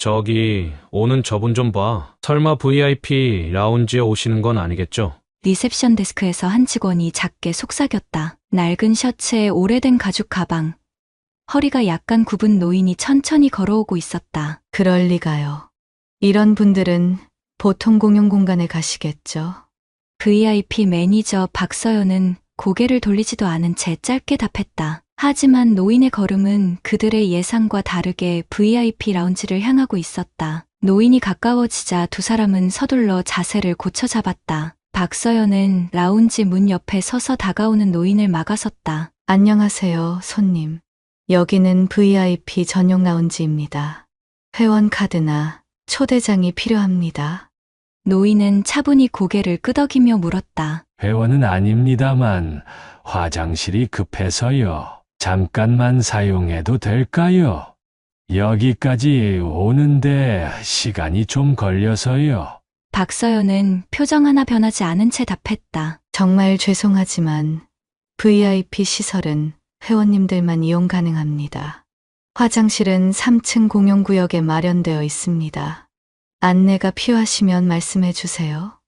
저기, 오는 저분 좀 봐. 설마 VIP 라운지에 오시는 건 아니겠죠? 리셉션 데스크에서 한 직원이 작게 속삭였다. 낡은 셔츠에 오래된 가죽 가방. 허리가 약간 굽은 노인이 천천히 걸어오고 있었다. 그럴 리가요. 이런 분들은 보통 공용 공간에 가시겠죠. VIP 매니저 박서연은 고개를 돌리지도 않은 채 짧게 답했다. 하지만 노인의 걸음은 그들의 예상과 다르게 VIP 라운지를 향하고 있었다. 노인이 가까워지자 두 사람은 서둘러 자세를 고쳐 잡았다. 박서연은 라운지 문 옆에 서서 다가오는 노인을 막아섰다. 안녕하세요, 손님. 여기는 VIP 전용 라운지입니다. 회원 카드나 초대장이 필요합니다. 노인은 차분히 고개를 끄덕이며 물었다. 회원은 아닙니다만 화장실이 급해서요. 잠깐만 사용해도 될까요? 여기까지 오는데 시간이 좀 걸려서요. 박서연은 표정 하나 변하지 않은 채 답했다. 정말 죄송하지만 VIP 시설은 회원님들만 이용 가능합니다. 화장실은 3층 공용구역에 마련되어 있습니다. 안내가 필요하시면 말씀해 주세요.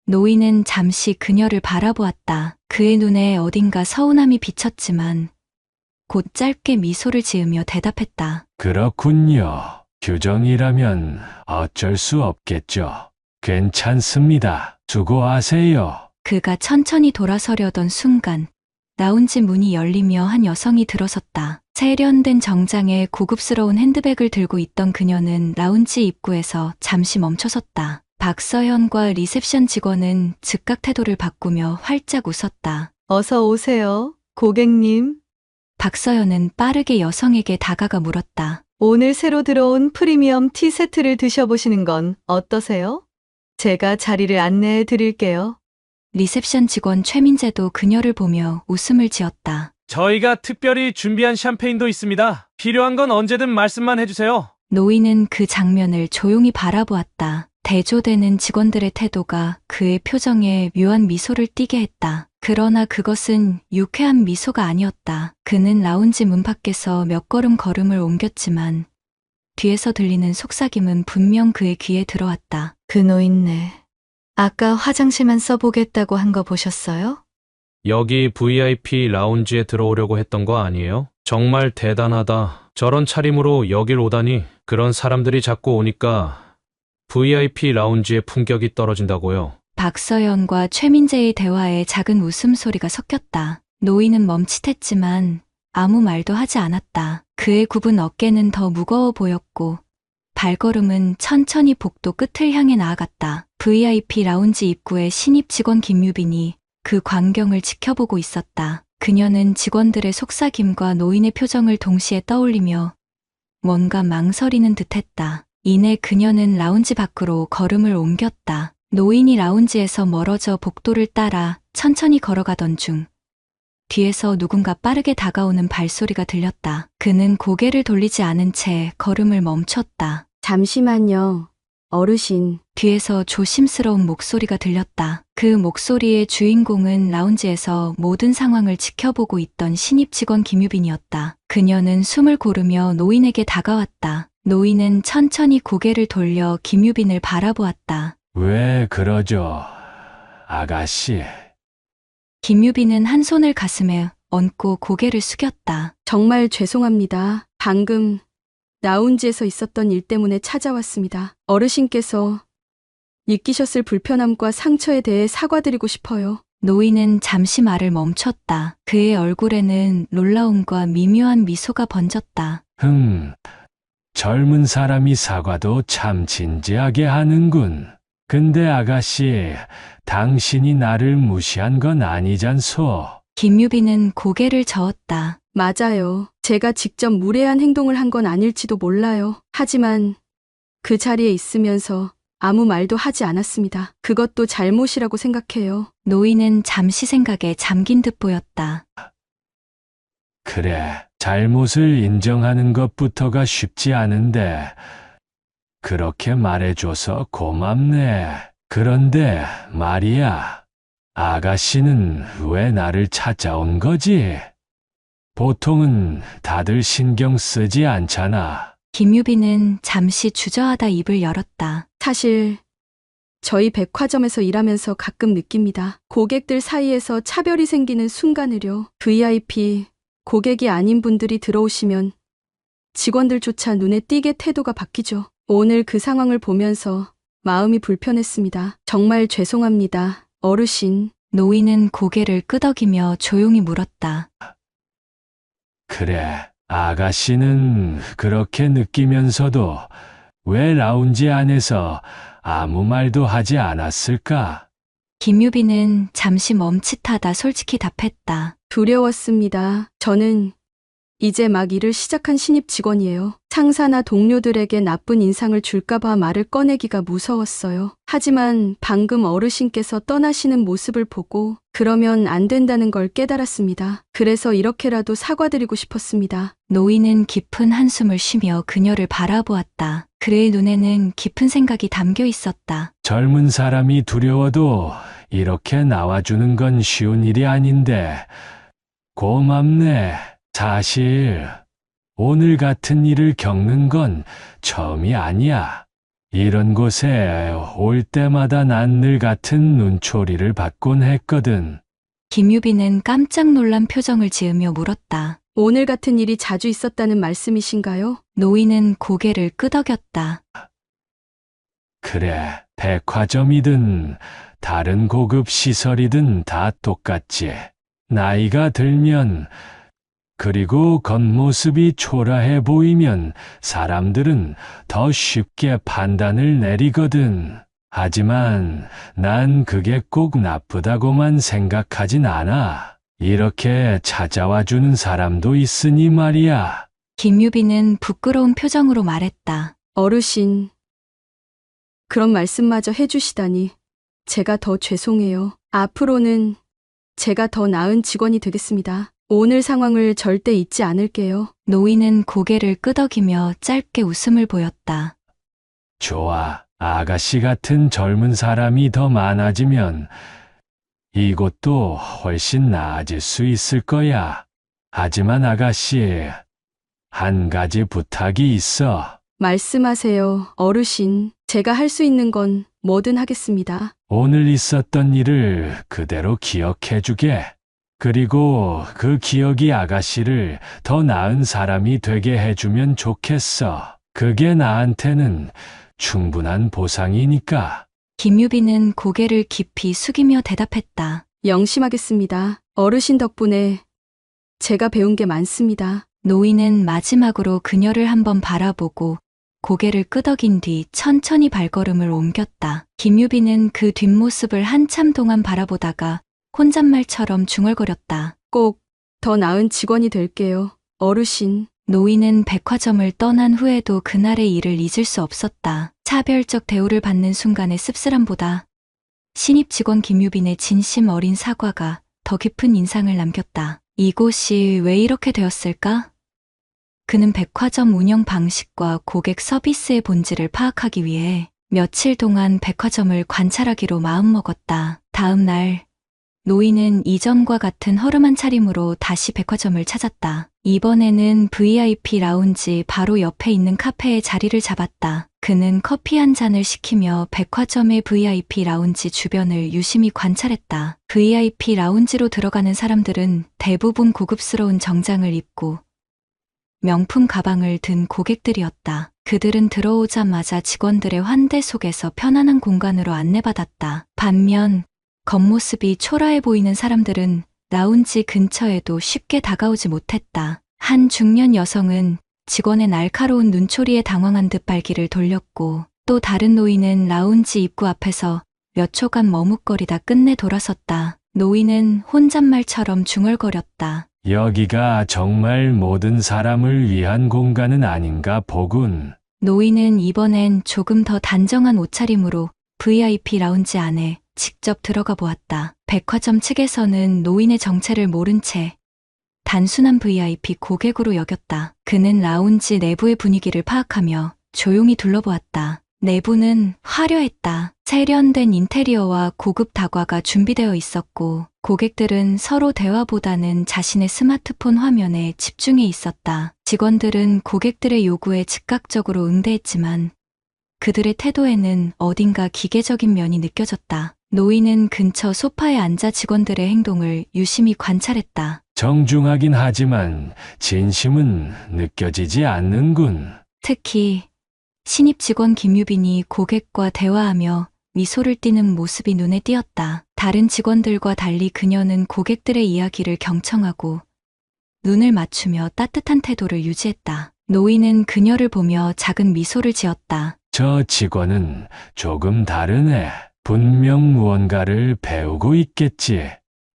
노인은 잠시 그녀를 바라보았다. 그의 눈에 어딘가 서운함이 비쳤지만 곧 짧게 미소를 지으며 대답했다. 그렇군요. 규정이라면 어쩔 수 없겠죠. 괜찮습니다. 수고하세요. 그가 천천히 돌아서려던 순간 라운지 문이 열리며 한 여성이 들어섰다. 세련된 정장에 고급스러운 핸드백을 들고 있던 그녀는 라운지 입구에서 잠시 멈춰섰다. 박서연과 리셉션 직원은 즉각 태도를 바꾸며 활짝 웃었다. 어서 오세요, 고객님. 박서연은 빠르게 여성에게 다가가 물었다. 오늘 새로 들어온 프리미엄 티 세트를 드셔보시는 건 어떠세요? 제가 자리를 안내해 드릴게요. 리셉션 직원 최민재도 그녀를 보며 웃음을 지었다. 저희가 특별히 준비한 샴페인도 있습니다. 필요한 건 언제든 말씀만 해주세요. 노인은 그 장면을 조용히 바라보았다. 대조되는 직원들의 태도가 그의 표정에 묘한 미소를 띠게 했다. 그러나 그것은 유쾌한 미소가 아니었다. 그는 라운지 문 밖에서 몇 걸음을 옮겼지만 뒤에서 들리는 속삭임은 분명 그의 귀에 들어왔다. 그 노인네. 아까 화장실만 써보겠다고 한 거 보셨어요? 여기 VIP 라운지에 들어오려고 했던 거 아니에요? 정말 대단하다. 저런 차림으로 여길 오다니. 그런 사람들이 자꾸 오니까 VIP 라운지의 품격이 떨어진다고요. 박서연과 최민재의 대화에 작은 웃음소리가 섞였다. 노인은 멈칫했지만 아무 말도 하지 않았다. 그의 굽은 어깨는 더 무거워 보였고 발걸음은 천천히 복도 끝을 향해 나아갔다. VIP 라운지 입구에 신입 직원 김유빈이 그 광경을 지켜보고 있었다. 그녀는 직원들의 속삭임과 노인의 표정을 동시에 떠올리며 뭔가 망설이는 듯했다. 이내 그녀는 라운지 밖으로 걸음을 옮겼다. 노인이 라운지에서 멀어져 복도를 따라 천천히 걸어가던 중 뒤에서 누군가 빠르게 다가오는 발소리가 들렸다. 그는 고개를 돌리지 않은 채 걸음을 멈췄다. 잠시만요, 어르신. 뒤에서 조심스러운 목소리가 들렸다. 그 목소리의 주인공은 라운지에서 모든 상황을 지켜보고 있던 신입 직원 김유빈이었다. 그녀는 숨을 고르며 노인에게 다가왔다. 노인은 천천히 고개를 돌려 김유빈을 바라보았다. 왜 그러죠, 아가씨? 김유빈은 한 손을 가슴에 얹고 고개를 숙였다. 정말 죄송합니다. 방금 라운지에서 있었던 일 때문에 찾아왔습니다. 어르신께서 느끼셨을 불편함과 상처에 대해 사과드리고 싶어요. 노인은 잠시 말을 멈췄다. 그의 얼굴에는 놀라움과 미묘한 미소가 번졌다. 젊은 사람이 사과도 참 진지하게 하는군. 근데 아가씨, 당신이 나를 무시한 건 아니잖소. 김유빈은 고개를 저었다. 맞아요. 제가 직접 무례한 행동을 한 건 아닐지도 몰라요. 하지만 그 자리에 있으면서 아무 말도 하지 않았습니다. 그것도 잘못이라고 생각해요. 노인은 잠시 생각에 잠긴 듯 보였다. 그래, 잘못을 인정하는 것부터가 쉽지 않은데 그렇게 말해줘서 고맙네. 그런데 말이야, 아가씨는 왜 나를 찾아온 거지? 보통은 다들 신경 쓰지 않잖아. 김유빈은 잠시 주저하다 입을 열었다. 사실 저희 백화점에서 일하면서 가끔 느낍니다. 고객들 사이에서 차별이 생기는 순간을요. VIP 고객이 아닌 분들이 들어오시면 직원들조차 눈에 띄게 태도가 바뀌죠. 오늘 그 상황을 보면서 마음이 불편했습니다. 정말 죄송합니다, 어르신. 노인은 고개를 끄덕이며 조용히 물었다. 그래, 아가씨는 그렇게 느끼면서도 왜 라운지 안에서 아무 말도 하지 않았을까? 김유빈은 잠시 멈칫하다 솔직히 답했다. 두려웠습니다. 저는 이제 막 일을 시작한 신입 직원이에요. 상사나 동료들에게 나쁜 인상을 줄까봐 말을 꺼내기가 무서웠어요. 하지만 방금 어르신께서 떠나시는 모습을 보고 그러면 안 된다는 걸 깨달았습니다. 그래서 이렇게라도 사과드리고 싶었습니다. 노인은 깊은 한숨을 쉬며 그녀를 바라보았다. 그의 눈에는 깊은 생각이 담겨 있었다. 젊은 사람이 두려워도 이렇게 나와주는 건 쉬운 일이 아닌데 고맙네. 사실 오늘 같은 일을 겪는 건 처음이 아니야. 이런 곳에 올 때마다 난 늘 같은 눈초리를 받곤 했거든. 김유빈은 깜짝 놀란 표정을 지으며 물었다. 오늘 같은 일이 자주 있었다는 말씀이신가요? 노인은 고개를 끄덕였다. 그래, 백화점이든 다른 고급 시설이든 다 똑같지. 나이가 들면 그리고 겉모습이 초라해 보이면 사람들은 더 쉽게 판단을 내리거든. 하지만 난 그게 꼭 나쁘다고만 생각하진 않아. 이렇게 찾아와 주는 사람도 있으니 말이야. 김유빈은 부끄러운 표정으로 말했다. 어르신, 그런 말씀마저 해주시다니 제가 더 죄송해요. 앞으로는 제가 더 나은 직원이 되겠습니다. 오늘 상황을 절대 잊지 않을게요. 노인은 고개를 끄덕이며 짧게 웃음을 보였다. 좋아. 아가씨 같은 젊은 사람이 더 많아지면 이곳도 훨씬 나아질 수 있을 거야. 하지만 아가씨, 한 가지 부탁이 있어. 말씀하세요, 어르신. 제가 할 수 있는 건 뭐든 하겠습니다. 오늘 있었던 일을 그대로 기억해주게. 그리고 그 기억이 아가씨를 더 나은 사람이 되게 해주면 좋겠어. 그게 나한테는 충분한 보상이니까. 김유빈은 고개를 깊이 숙이며 대답했다. 영심하겠습니다. 어르신 덕분에 제가 배운 게 많습니다. 노인은 마지막으로 그녀를 한번 바라보고 고개를 끄덕인 뒤 천천히 발걸음을 옮겼다. 김유빈은 그 뒷모습을 한참 동안 바라보다가 혼잣말처럼 중얼거렸다. 꼭 더 나은 직원이 될게요, 어르신. 노인은 백화점을 떠난 후에도 그날의 일을 잊을 수 없었다. 차별적 대우를 받는 순간의 씁쓸함보다 신입 직원 김유빈의 진심 어린 사과가 더 깊은 인상을 남겼다. 이곳이 왜 이렇게 되었을까? 그는 백화점 운영 방식과 고객 서비스의 본질을 파악하기 위해 며칠 동안 백화점을 관찰하기로 마음먹었다. 다음 날, 노인은 이전과 같은 허름한 차림으로 다시 백화점을 찾았다. 이번에는 VIP 라운지 바로 옆에 있는 카페에 자리를 잡았다. 그는 커피 한 잔을 시키며 백화점의 VIP 라운지 주변을 유심히 관찰했다. VIP 라운지로 들어가는 사람들은 대부분 고급스러운 정장을 입고 명품 가방을 든 고객들이었다. 그들은 들어오자마자 직원들의 환대 속에서 편안한 공간으로 안내받았다. 반면 겉모습이 초라해 보이는 사람들은 라운지 근처에도 쉽게 다가오지 못했다. 한 중년 여성은 직원의 날카로운 눈초리에 당황한 듯 발길을 돌렸고, 또 다른 노인은 라운지 입구 앞에서 몇 초간 머뭇거리다 끝내 돌아섰다. 노인은 혼잣말처럼 중얼거렸다. 여기가 정말 모든 사람을 위한 공간은 아닌가 보군. 노인은 이번엔 조금 더 단정한 옷차림으로 VIP 라운지 안에 직접 들어가 보았다. 백화점 측에서는 노인의 정체를 모른 채 단순한 VIP 고객으로 여겼다. 그는 라운지 내부의 분위기를 파악하며 조용히 둘러보았다. 내부는 화려했다. 세련된 인테리어와 고급 다과가 준비되어 있었고, 고객들은 서로 대화보다는 자신의 스마트폰 화면에 집중해 있었다. 직원들은 고객들의 요구에 즉각적으로 응대했지만 그들의 태도에는 어딘가 기계적인 면이 느껴졌다. 노인은 근처 소파에 앉아 직원들의 행동을 유심히 관찰했다. 정중하긴 하지만 진심은 느껴지지 않는군. 특히 신입 직원 김유빈이 고객과 대화하며 미소를 띠는 모습이 눈에 띄었다. 다른 직원들과 달리 그녀는 고객들의 이야기를 경청하고 눈을 맞추며 따뜻한 태도를 유지했다. 노인은 그녀를 보며 작은 미소를 지었다. 저 직원은 조금 다르네. 분명 무언가를 배우고 있겠지.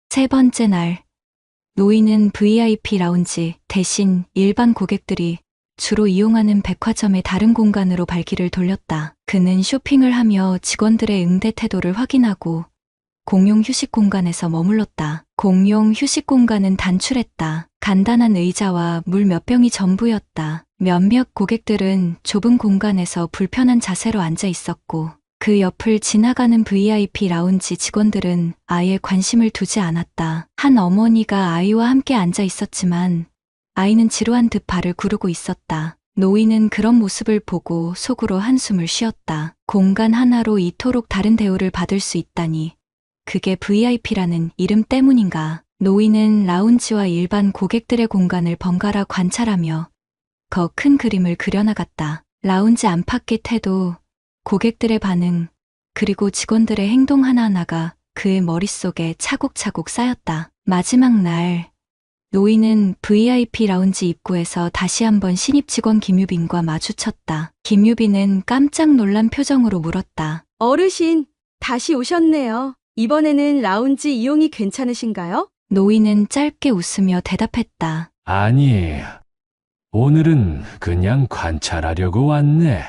세 번째 날, 노인은 VIP 라운지 대신 일반 고객들이 주로 이용하는 백화점의 다른 공간으로 발길을 돌렸다. 그는 쇼핑을 하며 직원들의 응대 태도를 확인하고 공용 휴식 공간에서 머물렀다. 공용 휴식 공간은 단출했다. 간단한 의자와 물 몇 병이 전부였다. 몇몇 고객들은 좁은 공간에서 불편한 자세로 앉아 있었고 그 옆을 지나가는 VIP 라운지 직원들은 아예 관심을 두지 않았다. 한 어머니가 아이와 함께 앉아 있었지만 아이는 지루한 듯 발을 구르고 있었다. 노인은 그런 모습을 보고 속으로 한숨을 쉬었다. 공간 하나로 이토록 다른 대우를 받을 수 있다니 그게 VIP라는 이름 때문인가. 노인은 라운지와 일반 고객들의 공간을 번갈아 관찰하며 더 큰 그림을 그려나갔다. 라운지 안팎의 태도, 고객들의 반응, 그리고 직원들의 행동 하나하나가 그의 머릿속에 차곡차곡 쌓였다. 마지막 날, 노인은 VIP 라운지 입구에서 다시 한번 신입 직원 김유빈과 마주쳤다. 김유빈은 깜짝 놀란 표정으로 물었다. 어르신, 다시 오셨네요. 이번에는 라운지 이용이 괜찮으신가요? 노인은 짧게 웃으며 대답했다. 아니, 오늘은 그냥 관찰하려고 왔네.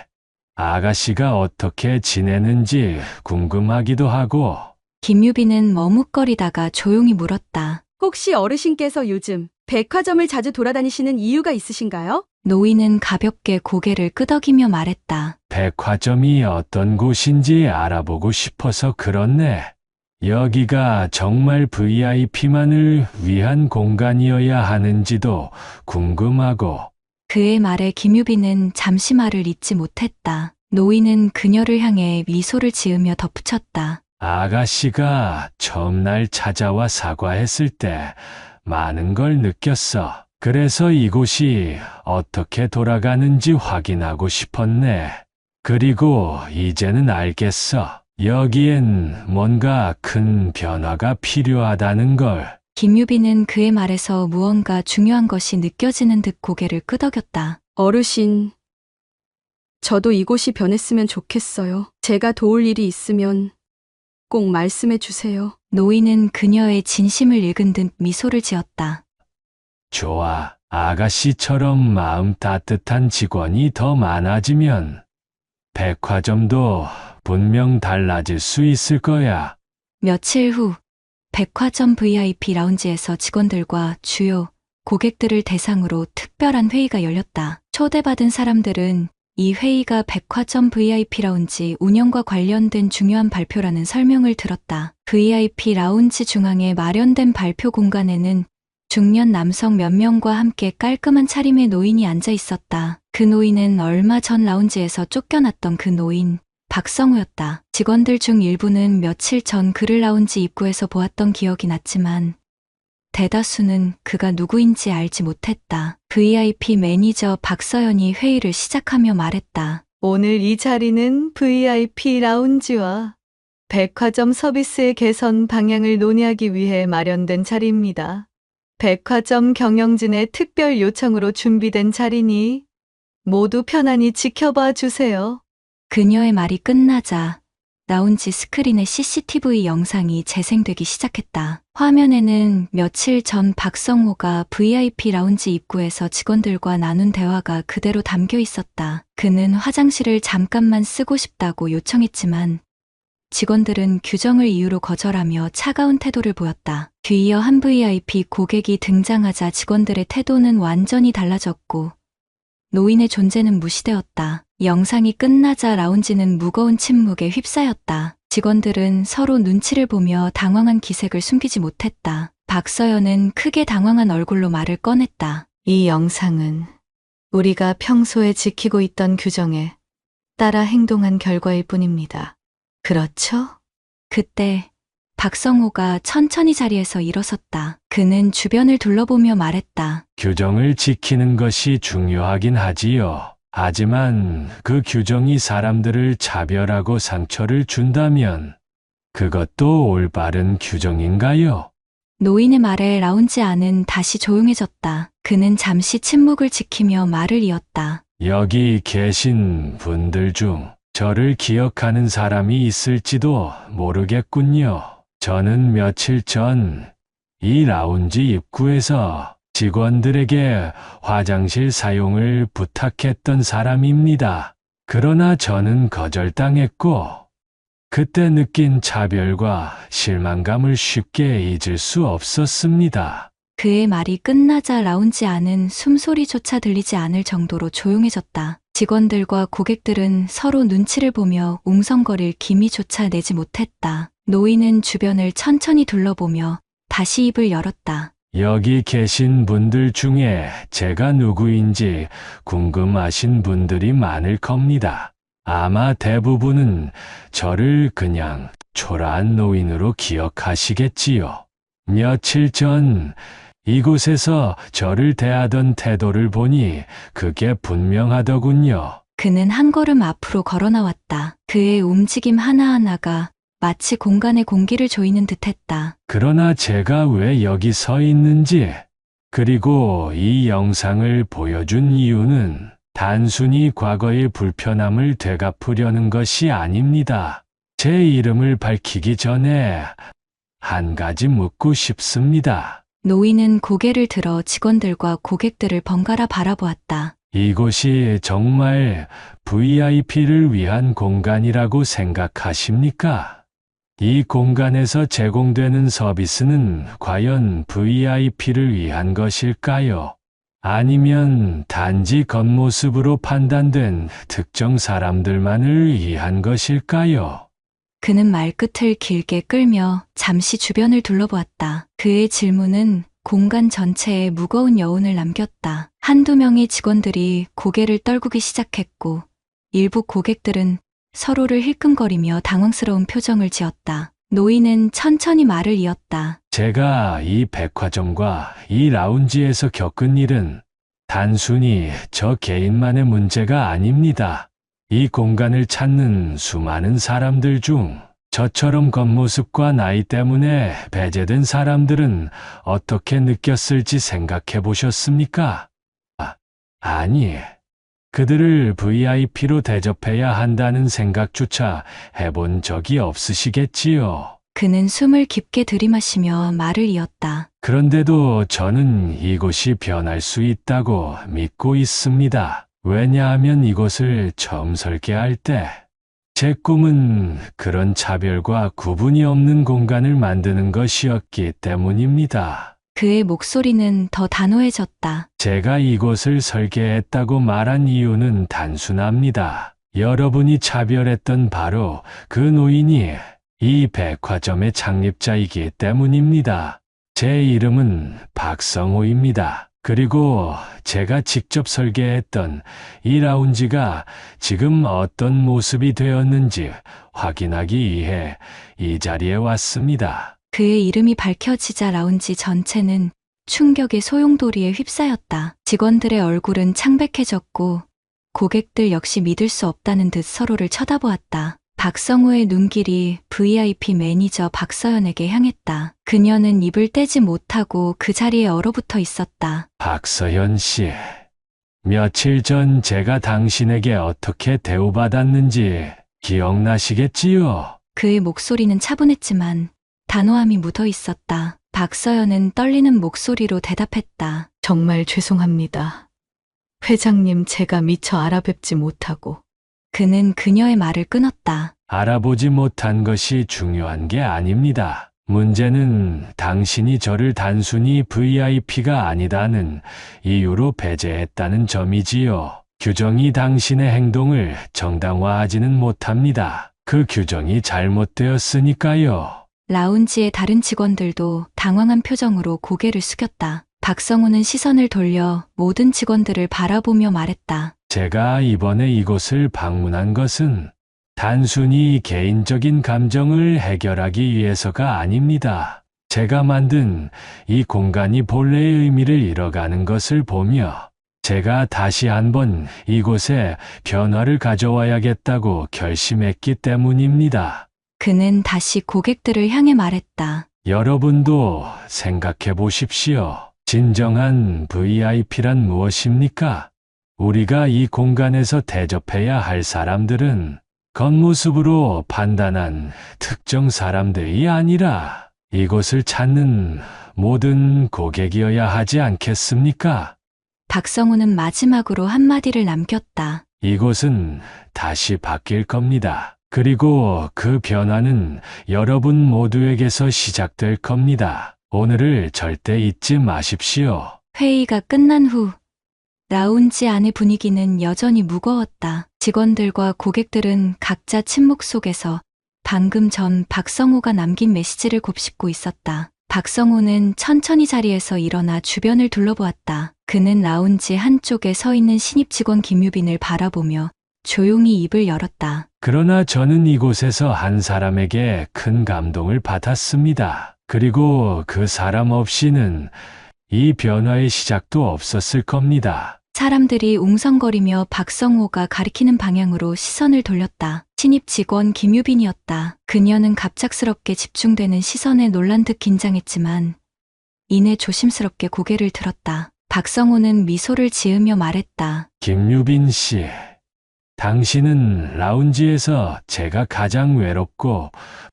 아가씨가 어떻게 지내는지 궁금하기도 하고. 김유빈은 머뭇거리다가 조용히 물었다. 혹시 어르신께서 요즘 백화점을 자주 돌아다니시는 이유가 있으신가요? 노인은 가볍게 고개를 끄덕이며 말했다. 백화점이 어떤 곳인지 알아보고 싶어서 그렇네. 여기가 정말 VIP만을 위한 공간이어야 하는지도 궁금하고. 그의 말에 김유빈은 잠시 말을 잇지 못했다. 노인은 그녀를 향해 미소를 지으며 덧붙였다. 아가씨가 처음 날 찾아와 사과했을 때 많은 걸 느꼈어. 그래서 이곳이 어떻게 돌아가는지 확인하고 싶었네. 그리고 이제는 알겠어. 여기엔 뭔가 큰 변화가 필요하다는 걸. 김유빈은 그의 말에서 무언가 중요한 것이 느껴지는 듯 고개를 끄덕였다. 어르신, 저도 이곳이 변했으면 좋겠어요. 제가 도울 일이 있으면 꼭 말씀해 주세요. 노인은 그녀의 진심을 읽은 듯 미소를 지었다. 좋아. 아가씨처럼 마음 따뜻한 직원이 더 많아지면 백화점도 분명 달라질 수 있을 거야. 며칠 후 백화점 VIP 라운지에서 직원들과 주요 고객들을 대상으로 특별한 회의가 열렸다. 초대받은 사람들은 이 회의가 백화점 VIP 라운지 운영과 관련된 중요한 발표라는 설명을 들었다. VIP 라운지 중앙에 마련된 발표 공간에는 중년 남성 몇 명과 함께 깔끔한 차림의 노인이 앉아 있었다. 그 노인은 얼마 전 라운지에서 쫓겨났던 그 노인, 박성우였다. 직원들 중 일부는 며칠 전 그를 라운지 입구에서 보았던 기억이 났지만 대다수는 그가 누구인지 알지 못했다. VIP 매니저 박서연이 회의를 시작하며 말했다. 오늘 이 자리는 VIP 라운지와 백화점 서비스의 개선 방향을 논의하기 위해 마련된 자리입니다. 백화점 경영진의 특별 요청으로 준비된 자리니 모두 편안히 지켜봐 주세요. 그녀의 말이 끝나자 라운지 스크린에 CCTV 영상이 재생되기 시작했다. 화면에는 며칠 전 박성호가 VIP 라운지 입구에서 직원들과 나눈 대화가 그대로 담겨 있었다. 그는 화장실을 잠깐만 쓰고 싶다고 요청했지만 직원들은 규정을 이유로 거절하며 차가운 태도를 보였다. 뒤이어 한 VIP 고객이 등장하자 직원들의 태도는 완전히 달라졌고 노인의 존재는 무시되었다. 영상이 끝나자 라운지는 무거운 침묵에 휩싸였다. 직원들은 서로 눈치를 보며 당황한 기색을 숨기지 못했다. 박서연은 크게 당황한 얼굴로 말을 꺼냈다. 이 영상은 우리가 평소에 지키고 있던 규정에 따라 행동한 결과일 뿐입니다. 그렇죠? 그때 박성호가 천천히 자리에서 일어섰다. 그는 주변을 둘러보며 말했다. 규정을 지키는 것이 중요하긴 하지요. 하지만 그 규정이 사람들을 차별하고 상처를 준다면 그것도 올바른 규정인가요? 노인의 말에 라운지 안은 다시 조용해졌다. 그는 잠시 침묵을 지키며 말을 이었다. 여기 계신 분들 중 저를 기억하는 사람이 있을지도 모르겠군요. 저는 며칠 전 이 라운지 입구에서 직원들에게 화장실 사용을 부탁했던 사람입니다. 그러나 저는 거절당했고, 그때 느낀 차별과 실망감을 쉽게 잊을 수 없었습니다. 그의 말이 끝나자 라운지 안은 숨소리조차 들리지 않을 정도로 조용해졌다. 직원들과 고객들은 서로 눈치를 보며 웅성거릴 기미조차 내지 못했다. 노인은 주변을 천천히 둘러보며 다시 입을 열었다. 여기 계신 분들 중에 제가 누구인지 궁금하신 분들이 많을 겁니다. 아마 대부분은 저를 그냥 초라한 노인으로 기억하시겠지요. 며칠 전 이곳에서 저를 대하던 태도를 보니 그게 분명하더군요. 그는 한 걸음 앞으로 걸어 나왔다. 그의 움직임 하나하나가 마치 공간의 공기를 조이는 듯했다. 그러나 제가 왜 여기 서 있는지, 그리고 이 영상을 보여준 이유는 단순히 과거의 불편함을 되갚으려는 것이 아닙니다. 제 이름을 밝히기 전에 한 가지 묻고 싶습니다. 노인은 고개를 들어 직원들과 고객들을 번갈아 바라보았다. 이곳이 정말 VIP를 위한 공간이라고 생각하십니까? 이 공간에서 제공되는 서비스는 과연 VIP를 위한 것일까요? 아니면 단지 겉모습으로 판단된 특정 사람들만을 위한 것일까요? 그는 말끝을 길게 끌며 잠시 주변을 둘러보았다. 그의 질문은 공간 전체에 무거운 여운을 남겼다. 한두 명의 직원들이 고개를 떨구기 시작했고, 일부 고객들은 서로를 힐끔거리며 당황스러운 표정을 지었다. 노인은 천천히 말을 이었다. 제가 이 백화점과 이 라운지에서 겪은 일은 단순히 저 개인만의 문제가 아닙니다. 이 공간을 찾는 수많은 사람들 중 저처럼 겉모습과 나이 때문에 배제된 사람들은 어떻게 느꼈을지 생각해 보셨습니까? 아니, 그들을 VIP로 대접해야 한다는 생각조차 해본 적이 없으시겠지요. 그는 숨을 깊게 들이마시며 말을 이었다. 그런데도 저는 이곳이 변할 수 있다고 믿고 있습니다. 왜냐하면 이곳을 처음 설계할 때 제 꿈은 그런 차별과 구분이 없는 공간을 만드는 것이었기 때문입니다. 그의 목소리는 더 단호해졌다. 제가 이곳을 설계했다고 말한 이유는 단순합니다. 여러분이 차별했던 바로 그 노인이 이 백화점의 창립자이기 때문입니다. 제 이름은 박성호입니다. 그리고 제가 직접 설계했던 이 라운지가 지금 어떤 모습이 되었는지 확인하기 위해 이 자리에 왔습니다. 그의 이름이 밝혀지자 라운지 전체는 충격의 소용돌이에 휩싸였다. 직원들의 얼굴은 창백해졌고 고객들 역시 믿을 수 없다는 듯 서로를 쳐다보았다. 박성호의 눈길이 VIP 매니저 박서연에게 향했다. 그녀는 입을 떼지 못하고 그 자리에 얼어붙어 있었다. 박서연 씨, 며칠 전 제가 당신에게 어떻게 대우받았는지 기억나시겠지요? 그의 목소리는 차분했지만 단호함이 묻어 있었다. 박서연은 떨리는 목소리로 대답했다. 정말 죄송합니다. 회장님, 제가 미처 알아뵙지 못하고. 그는 그녀의 말을 끊었다. 알아보지 못한 것이 중요한 게 아닙니다. 문제는 당신이 저를 단순히 VIP가 아니다는 이유로 배제했다는 점이지요. 규정이 당신의 행동을 정당화하지는 못합니다. 그 규정이 잘못되었으니까요. 라운지의 다른 직원들도 당황한 표정으로 고개를 숙였다. 박성우는 시선을 돌려 모든 직원들을 바라보며 말했다. 제가 이번에 이곳을 방문한 것은 단순히 개인적인 감정을 해결하기 위해서가 아닙니다. 제가 만든 이 공간이 본래의 의미를 잃어가는 것을 보며 제가 다시 한번 이곳에 변화를 가져와야겠다고 결심했기 때문입니다. 그는 다시 고객들을 향해 말했다. 여러분도 생각해 보십시오. 진정한 VIP란 무엇입니까? 우리가 이 공간에서 대접해야 할 사람들은 겉모습으로 판단한 특정 사람들이 아니라 이곳을 찾는 모든 고객이어야 하지 않겠습니까? 박성우는 마지막으로 한마디를 남겼다. 이곳은 다시 바뀔 겁니다. 그리고 그 변화는 여러분 모두에게서 시작될 겁니다. 오늘을 절대 잊지 마십시오. 회의가 끝난 후 라운지 안의 분위기는 여전히 무거웠다. 직원들과 고객들은 각자 침묵 속에서 방금 전 박성우가 남긴 메시지를 곱씹고 있었다. 박성우는 천천히 자리에서 일어나 주변을 둘러보았다. 그는 라운지 한쪽에 서 있는 신입 직원 김유빈을 바라보며 조용히 입을 열었다. 그러나 저는 이곳에서 한 사람에게 큰 감동을 받았습니다. 그리고 그 사람 없이는 이 변화의 시작도 없었을 겁니다. 사람들이 웅성거리며 박성호가 가리키는 방향으로 시선을 돌렸다. 신입 직원 김유빈이었다. 그녀는 갑작스럽게 집중되는 시선에 놀란 듯 긴장했지만 이내 조심스럽게 고개를 들었다. 박성호는 미소를 지으며 말했다. 김유빈 씨, 당신은 라운지에서 제가 가장 외롭고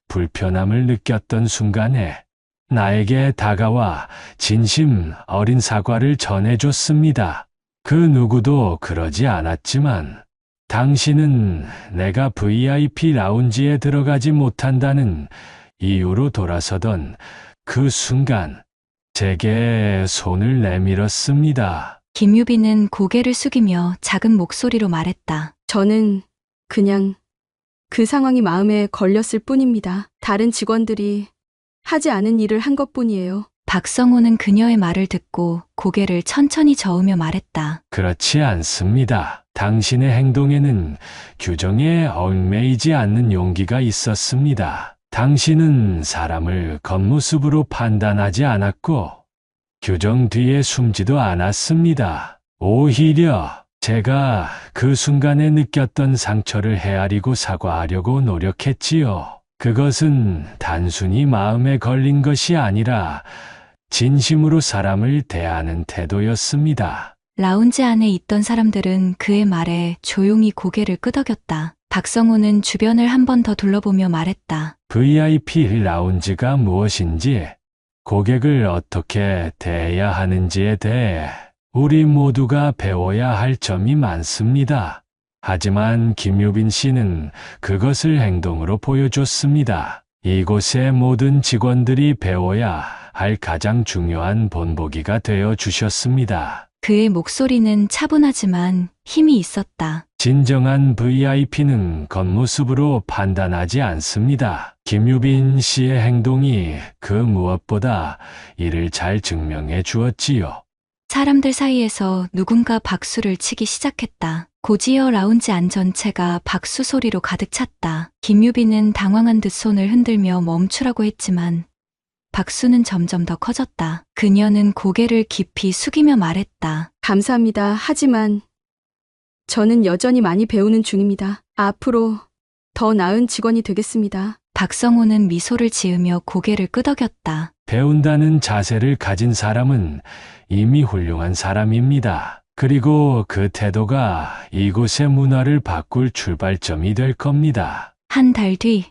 불편함을 느꼈던 순간에 나에게 다가와 진심 어린 사과를 전해줬습니다. 그 누구도 그러지 않았지만 당신은 내가 VIP 라운지에 들어가지 못한다는 이유로 돌아서던 그 순간 제게 손을 내밀었습니다. 김유빈은 고개를 숙이며 작은 목소리로 말했다. 저는 그냥 그 상황이 마음에 걸렸을 뿐입니다. 다른 직원들이 하지 않은 일을 한 것뿐이에요. 박성호는 그녀의 말을 듣고 고개를 천천히 저으며 말했다. 그렇지 않습니다. 당신의 행동에는 규정에 얽매이지 않는 용기가 있었습니다. 당신은 사람을 겉모습으로 판단하지 않았고 규정 뒤에 숨지도 않았습니다. 오히려 제가 그 순간에 느꼈던 상처를 헤아리고 사과하려고 노력했지요. 그것은 단순히 마음에 걸린 것이 아니라 진심으로 사람을 대하는 태도였습니다. 라운지 안에 있던 사람들은 그의 말에 조용히 고개를 끄덕였다. 박성호는 주변을 한 번 더 둘러보며 말했다. VIP 라운지가 무엇인지, 고객을 어떻게 대해야 하는지에 대해 우리 모두가 배워야 할 점이 많습니다. 하지만 김유빈 씨는 그것을 행동으로 보여줬습니다. 이곳의 모든 직원들이 배워야 할 가장 중요한 본보기가 되어 주셨습니다. 그의 목소리는 차분하지만 힘이 있었다. 진정한 VIP는 겉모습으로 판단하지 않습니다. 김유빈 씨의 행동이 그 무엇보다 이를 잘 증명해 주었지요. 사람들 사이에서 누군가 박수를 치기 시작했다. 고지어 라운지 안 전체가 박수 소리로 가득 찼다. 김유빈은 당황한 듯 손을 흔들며 멈추라고 했지만 박수는 점점 더 커졌다. 그녀는 고개를 깊이 숙이며 말했다. 감사합니다. 하지만 저는 여전히 많이 배우는 중입니다. 앞으로 더 나은 직원이 되겠습니다. 박성호는 미소를 지으며 고개를 끄덕였다. 배운다는 자세를 가진 사람은 이미 훌륭한 사람입니다. 그리고 그 태도가 이곳의 문화를 바꿀 출발점이 될 겁니다. 한 달 뒤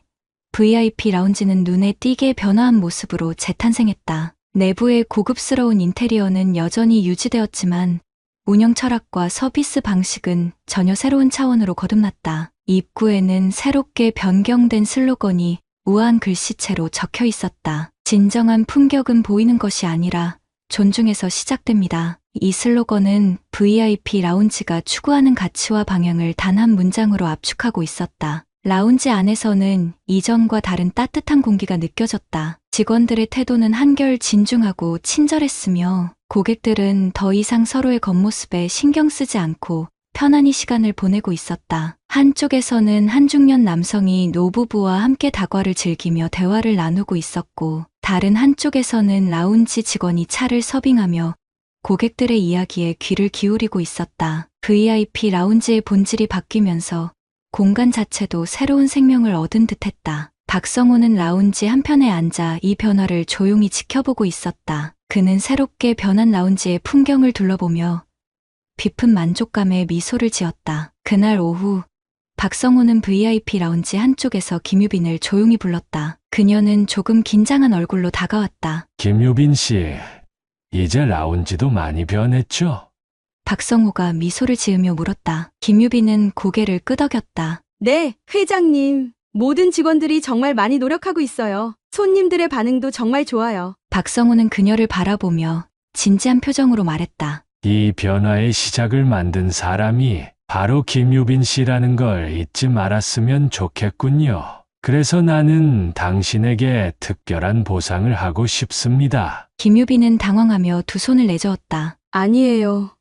VIP 라운지는 눈에 띄게 변화한 모습으로 재탄생했다. 내부의 고급스러운 인테리어는 여전히 유지되었지만 운영 철학과 서비스 방식은 전혀 새로운 차원으로 거듭났다. 입구에는 새롭게 변경된 슬로건이 우아한 글씨체로 적혀 있었다. 진정한 품격은 보이는 것이 아니라 존중에서 시작됩니다. 이 슬로건은 VIP 라운지가 추구하는 가치와 방향을 단 한 문장으로 압축하고 있었다. 라운지 안에서는 이전과 다른 따뜻한 공기가 느껴졌다. 직원들의 태도는 한결 진중하고 친절했으며 고객들은 더 이상 서로의 겉모습에 신경 쓰지 않고 편안히 시간을 보내고 있었다. 한쪽에서는 한중년 남성이 노부부와 함께 다과를 즐기며 대화를 나누고 있었고, 다른 한쪽에서는 라운지 직원이 차를 서빙하며 고객들의 이야기에 귀를 기울이고 있었다. VIP 라운지의 본질이 바뀌면서 공간 자체도 새로운 생명을 얻은 듯했다. 박성호는 라운지 한편에 앉아 이 변화를 조용히 지켜보고 있었다. 그는 새롭게 변한 라운지의 풍경을 둘러보며 깊은 만족감에 미소를 지었다. 그날 오후, 박성호는 VIP 라운지 한쪽에서 김유빈을 조용히 불렀다. 그녀는 조금 긴장한 얼굴로 다가왔다. 김유빈 씨, 이제 라운지도 많이 변했죠? 박성호가 미소를 지으며 물었다. 김유빈은 고개를 끄덕였다. 네, 회장님. 모든 직원들이 정말 많이 노력하고 있어요. 손님들의 반응도 정말 좋아요. 박성호는 그녀를 바라보며 진지한 표정으로 말했다. 이 변화의 시작을 만든 사람이 바로 김유빈 씨라는 걸 잊지 말았으면 좋겠군요. 그래서 나는 당신에게 특별한 보상을 하고 싶습니다. 김유빈은 당황하며 두 손을 내저었다. 아니에요.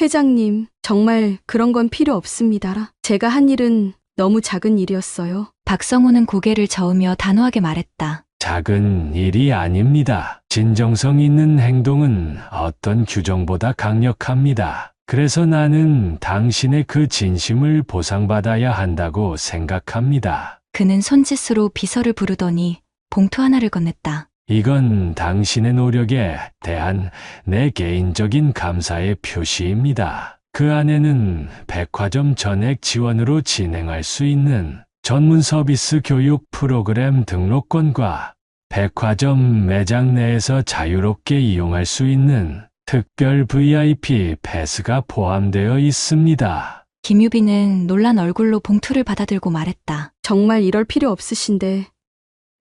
회장님, 정말 그런 건 필요 없습니다. 제가 한 일은 너무 작은 일이었어요. 박성호는 고개를 저으며 단호하게 말했다. 작은 일이 아닙니다. 진정성 있는 행동은 어떤 규정보다 강력합니다. 그래서 나는 당신의 그 진심을 보상받아야 한다고 생각합니다. 그는 손짓으로 비서를 부르더니 봉투 하나를 건넸다. 이건 당신의 노력에 대한 내 개인적인 감사의 표시입니다. 그 안에는 백화점 전액 지원으로 진행할 수 있는 전문 서비스 교육 프로그램 등록권과 백화점 매장 내에서 자유롭게 이용할 수 있는 특별 VIP 패스가 포함되어 있습니다. 김유빈은 놀란 얼굴로 봉투를 받아들고 말했다. 정말 이럴 필요 없으신데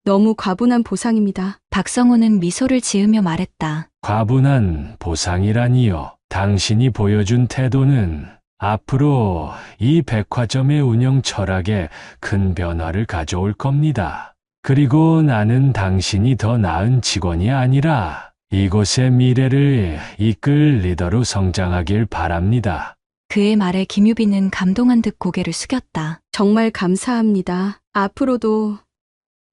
너무 과분한 보상입니다. 박성호는 미소를 지으며 말했다. 과분한 보상이라니요. 당신이 보여준 태도는 앞으로 이 백화점의 운영 철학에 큰 변화를 가져올 겁니다. 그리고 나는 당신이 더 나은 직원이 아니라 이곳의 미래를 이끌 리더로 성장하길 바랍니다. 그의 말에 김유빈은 감동한 듯 고개를 숙였다. 정말 감사합니다. 앞으로도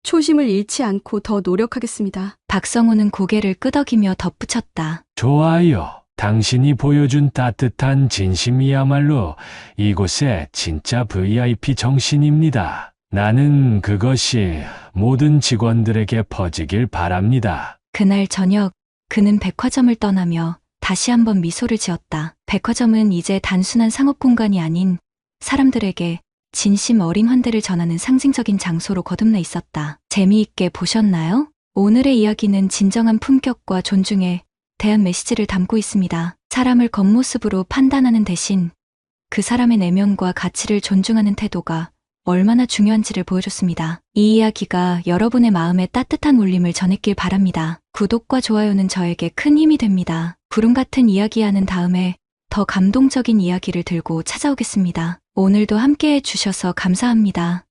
초심을 잃지 않고 더 노력하겠습니다. 박성호는 고개를 끄덕이며 덧붙였다. 좋아요. 당신이 보여준 따뜻한 진심이야말로 이곳의 진짜 VIP 정신입니다. 나는 그것이 모든 직원들에게 퍼지길 바랍니다. 그날 저녁, 그는 백화점을 떠나며 다시 한번 미소를 지었다. 백화점은 이제 단순한 상업 공간이 아닌 사람들에게 진심 어린 환대를 전하는 상징적인 장소로 거듭나 있었다. 재미있게 보셨나요? 오늘의 이야기는 진정한 품격과 존중에 대한 메시지를 담고 있습니다. 사람을 겉모습으로 판단하는 대신 그 사람의 내면과 가치를 존중하는 태도가 얼마나 중요한지를 보여줬습니다. 이 이야기가 여러분의 마음에 따뜻한 울림을 전했길 바랍니다. 구독과 좋아요는 저에게 큰 힘이 됩니다. 구름 같은 이야기하는 다음에 더 감동적인 이야기를 들고 찾아오겠습니다. 오늘도 함께해 주셔서 감사합니다.